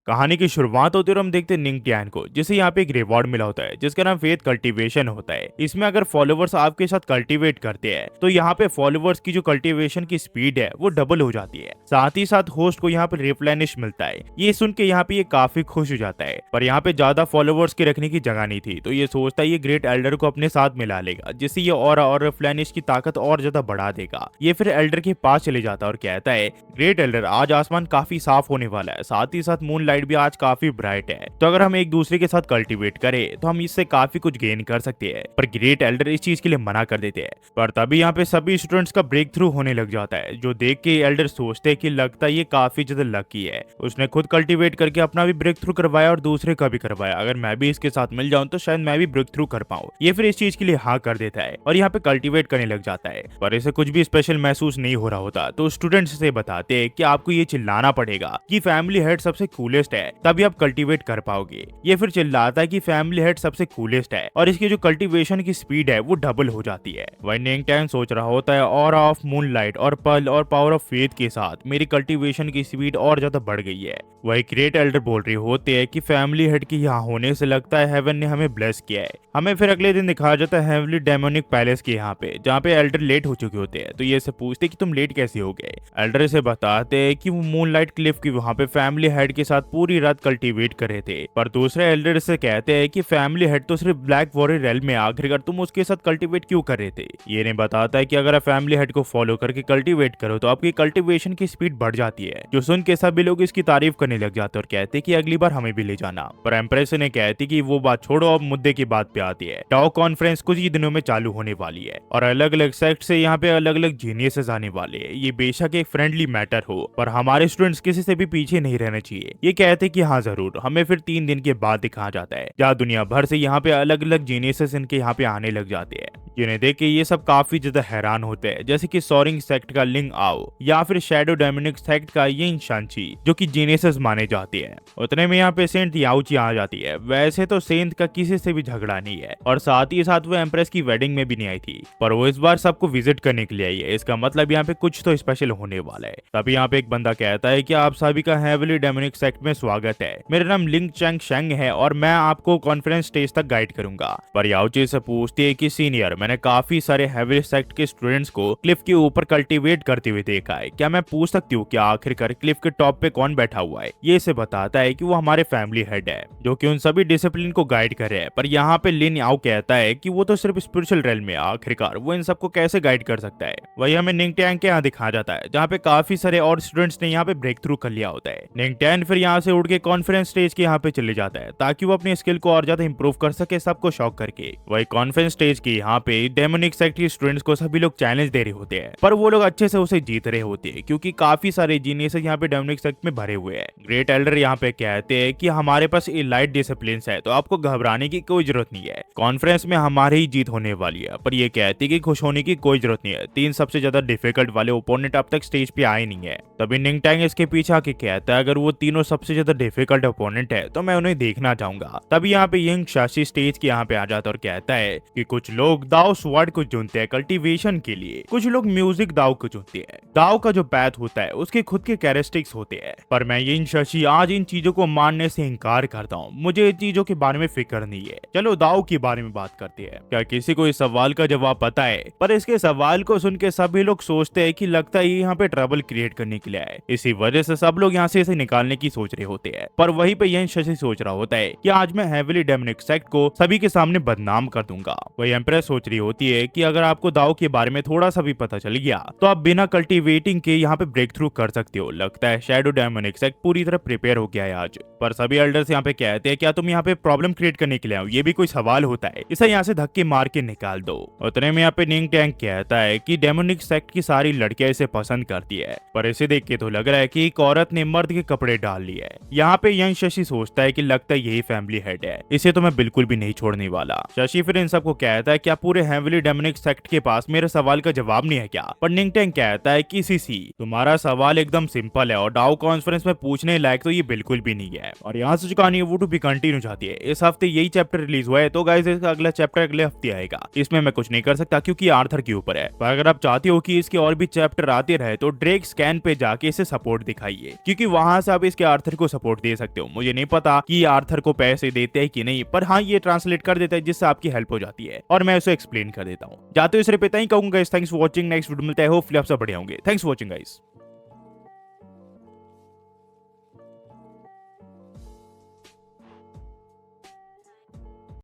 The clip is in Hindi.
कहानी की शुरुआत होती है और हम देखते हैं निंग टियान को, जिसे यहाँ पे एक रिवॉर्ड मिला होता है जिसका नाम फेथ कल्टीवेशन होता है। इसमें अगर फॉलोवर्स आपके साथ कल्टीवेट करते हैं तो यहाँ पे फॉलोवर्स की जो कल्टीवेशन की स्पीड है वो डबल हो जाती है। साथ ही साथ होस्ट को यहाँ पे रिप्लेनिश मिलता है। ये सुन के यहाँ पे ये काफी खुश हो जाता है, पर यहाँ पे ज्यादा फॉलोवर्स के रखने की जगह नहीं थी, तो ये सोचता है ये ग्रेट एल्डर को अपने साथ मिला लेगा, जिससे ये और रिप्लेनिश की ताकत और ज्यादा बढ़ा देगा। ये फिर एल्डर के पास चले जाता है और कहता है, ग्रेट एल्डर, आज आसमान काफी साफ होने वाला है, साथ ही साथ मून लाइट भी आज काफी ब्राइट है, तो अगर हम एक दूसरे के साथ कल्टीवेट करें तो हम इससे काफी कुछ गेन कर सकते हैं। पर ग्रेट एल्डर इस चीज के लिए मना कर देते हैं। पर तभी यहाँ पे सभी स्टूडेंट्स का ब्रेक थ्रू होने लग जाता है, जो देख के एल्डर सोचते हैं कि लगता है ये काफी ज्यादा लकी है, उसने खुद कल्टीवेट करके अपना भी ब्रेक थ्रू करवाया और दूसरे का भी करवाया। अगर मैं भी इसके साथ मिल जाऊं तो शायद मैं भी ब्रेक थ्रू कर पाऊं। ये फिर इस चीज के लिए हाँ कर देता है और यहाँ पे कल्टीवेट करने लग जाता है, पर इसे कुछ भी स्पेशल महसूस नहीं हो रहा होता। तो स्टूडेंट्स से बताते हैं कि आपको ये चिल्लाना पड़ेगा कि फैमिली हेड सबसे कूलेस्ट है, तभी आप कल्टीवेट कर पाओगे। ये फिर चिल्लाता है कि फैमिली हेड सबसे कूलेस्ट है और इसकी जो कल्टीवेशन की स्पीड है वो डबल हो जाती है। वही निंग टियान सोच रहा होता है, ऑरा ऑफ मूनलाइट और पर्ल और पावर ऑफ फेथ के साथ मेरी कल्टीवेशन की स्पीड और ज्यादा बढ़ गई है। वही ग्रेट एल्डर बोल रहे होते हैं कि फैमिली हेड के यहाँ होने से लगता है हेवन ने हमें ब्लेस किया है। हमें फिर अगले दिन दिखाया जाता है हेवनली डेमोनिक पैलेस के यहाँ पे, जहाँ पे एल्डर लेट हो चुके होते हैं। तो ये से पूछते कि तुम लेट कैसे हो गए। एल्डर से बताते हैं कि वो मूनलाइट क्लिफ की वहाँ पे फैमिली हेड के साथ पूरी रात कल्टीवेट कर रहे थे। पर दूसरे एल्डर से कहते हैं कि फैमिली हेड तो सिर्फ ब्लैक वॉरियर रेल में, आखिरकार तुम उसके साथ कल्टीवेट क्यों कर रहे थे। ये नहीं बताता है कि अगर आप फैमिली हेड को फॉलो करके कल्टीवेट करो तो आपकी कल्टीवेशन की स्पीड बढ़ जाती है। जो सुन के सभी लोग इसकी तारीफ करने लग जाते हैं और कहते कि अगली बार हमें भी ले जाना। पर एम्प्रेस ने कहती कि वो बात छोड़ो, अब मुद्दे की बात पे आती है। टाओ कॉन्फ्रेंस कुछ ही दिनों में चालू होने वाली है और अलग अलग सेक्ट से यहाँ पे अलग अलग जीनियसेस आने वाले हैं। ये बेशक एक फ्रेंडली मैटर हो, पर हमारे स्टूडेंट्स किसी से भी पीछे नहीं रहने चाहिए। ये कहते कि हाँ जरूर। हमें फिर 3 दिन के बाद दिखाया जाता है जहाँ दुनिया भर से यहाँ पे अलग अलग जीनियसेस इनके यहाँ पे आने लग जाते हैं, जिन्हें देख के ये सब काफी ज्यादा हैरान होते हैं। जैसे कि सोरिंग सेक्ट का लिंग आओ या फिर शैडो डेमोनिक सेक्ट का यिन शांची, जो कि जीनियसेस माने जाते हैं। उतने में यहाँ पे सेंट याओची आ जाती है। वैसे तो सेंट का किसी से भी झगड़ा नहीं है और साथ ही साथ वो एम्प्रेस की वेडिंग में भी नहीं आई थी, पर वो इस बार सबको विजिट करने के लिए आई है। इसका मतलब यहाँ पे कुछ तो स्पेशल होने वाला है। तभी यहाँ पे एक बंदा कहता है कि आप सभी का हेवनली डेमोनिक सेक्ट में स्वागत है। मेरा नाम लिंग चैंग शेंग है और मैं आपको कॉन्फ्रेंस स्टेज तक गाइड करूंगा। पर याओची से पूछती है कि सीनियर, मैंने काफी सारे हेवनली सेक्ट के स्टूडेंट्स को क्लिफ के ऊपर कल्टीवेट करते हुए देखा है, क्या मैं पूछ सकती हूँ कि आखिरकार क्लिफ के टॉप पे कौन बैठा हुआ है। ये से बताता है कि वो हमारे फैमिली हेड है, जो कि उन सभी डिसिप्लिन को गाइड कर रहे हैं। पर यहाँ पे लिन याओ कहता है कि वो तो सिर्फ स्पिरिचुअल रेल में, आखिरकार वो इन सबको कैसे गाइड कर सकता है। वही हमें निंग टियान के यहाँ दिखाया जाता है, जहाँ पे काफी सारे और स्टूडेंट्स ने यहाँ पे ब्रेक थ्रू कर लिया होता है। निंग टियान फिर यहाँ से उड़ के कॉन्फ्रेंस स्टेज के यहाँ पे चले जाता है ताकि वो अपनी स्किल को और ज्यादा इंप्रूव कर सके, सबको शॉक करके। वही कॉन्फ्रेंस स्टेज के यहाँ पे डेमोनिक सेक्ट के स्टूडेंट्स को सभी लोग चैलेंज दे रहे होते हैं, पर वो लोग अच्छे से उसे जीत रहे होते हैं क्योंकि काफी सारे जीनियस यहाँ पे डेमोनिक सेक्ट में भरे हुए हैं। ग्रेट एल्डर यहाँ पे कहते हैं कि हमारे पास इलाइट डिसिप्लिन है, तो आपको घबराने की कोई जरूरत नहीं है। कॉन्फ्रेंस में हमारी ही जीत होने वाली है। पर ये कहती है कि खुश होने की कोई जरूरत नहीं है, 3 सबसे ज्यादा डिफिकल्ट वाले ओपोनेंट अब तक स्टेज पे आए नहीं है। तभी निंग टियान इसके पीछे आके कहता है, अगर वो तीनों सबसे ज्यादा डिफिकल्ट ओपोनेंट है तो मैं उन्हें देखना चाहूंगा। तभी यहाँ पे यंग शाशी स्टेज के यहाँ पे आ जाता है और कहता है कि कुछ लोग दाओ स्वॉर्ड को चुनते हैं कल्टीवेशन के लिए, कुछ लोग म्यूजिक दाओ को चुनते हैं। दाओ का जो पैथ होता है उसके खुद के कैरेक्टरिस्टिक्स होते हैं, पर मैं यंग शाशी आज इन चीजों को मानने से इंकार करता हूँ। मुझे इन चीजों के बारे में फिक्र नहीं है। चलो दाओ के बारे में बात करते हैं। क्या किसी को इस सवाल का जवाब पता है? पर इसके सवाल को सुन के सभी लोग सोचते हैं कि लगता है ये यहाँ पे ट्रबल क्रिएट करने के लिए आए, इसी वजह से सब लोग यहाँ से इसे निकालने की सोच रहे होते हैं। पर वहीं पे यंग शशि सोच रहा होता है कि आज मैं हेवनली डेमोनिक सेक्ट को सभी के सामने बदनाम कर दूंगा। वही एम्प्रेस सोच रही होती है कि अगर आपको दाओ के बारे में थोड़ा सा भी पता चल गया तो आप बिना कल्टीवेटिंग के यहाँ पे ब्रेक थ्रू कर सकते हो। लगता है शैडो डेमोनिक सेक्ट पूरी तरह प्रिपेयर हो गया है आज। पर सभी एल्डर्स यहाँ पे कहते हैं, क्या तुम यहाँ पे प्रॉब्लम क्रिएट करने के लिए आओ? ये भी कोई सवाल होता है? इसे यहाँ से धक्के मार के निकाल दो। उतने में यहाँ पे निंग टियान कहता है कि डेमोनिक सेक्ट की सारी लड़कियां इसे पसंद करती है, पर इसे देख के तो लग रहा है कि एक औरत ने मर्द के कपड़े डाल लिए है। यहाँ पे यंग शशि सोचता है कि लगता है यही फैमिली हेड है, इसे तो मैं बिल्कुल भी नहीं छोड़ने वाला। शशि फिर इन सबको कहता है कि आप पूरे पूरे हेविली डेमोनिक सेक्ट के पास मेरे सवाल का जवाब नहीं है क्या? पर निंग टेंग कहता है कि सीसी, तुम्हारा सवाल एकदम सिंपल है और डाउ कॉन्फ्रेंस में पूछने लायक तो ये बिल्कुल भी नहीं है। और यहाँ से जो कहानी है वो टू बी कंटिन्यू जाती है। इस हफ्ते यही चैप्टर रिलीज हुआ है, तो गाइस इसका अगला चैप्टर अगले हफ्ते आएगा। इसमें मैं कुछ नहीं कर सकता क्योंकि आर्थर के ऊपर है। पर अगर आप चाहते हो कि इसके और भी चैप्टर आते रहे तो ड्रेक स्कैन पे जाके इसे सपोर्ट दिखाइए, क्योंकि वहां से आप इसके आर्थर को सपोर्ट दे सकते हो। मुझे नहीं पता कि आर्थर को पैसे देते हैं कि नहीं, पर हाँ ये ट्रांसलेट कर देता है जिससे आपकी हेल्प हो जाती है और मैं उसे एक्सप्लेन कर देता हूँ। जाते हुए सिर्फ इतना ही कहूंगा। Thanks for watching. Next video मिलता है। होपफुली आप सब बढ़िया होंगे। Thanks for watching guys.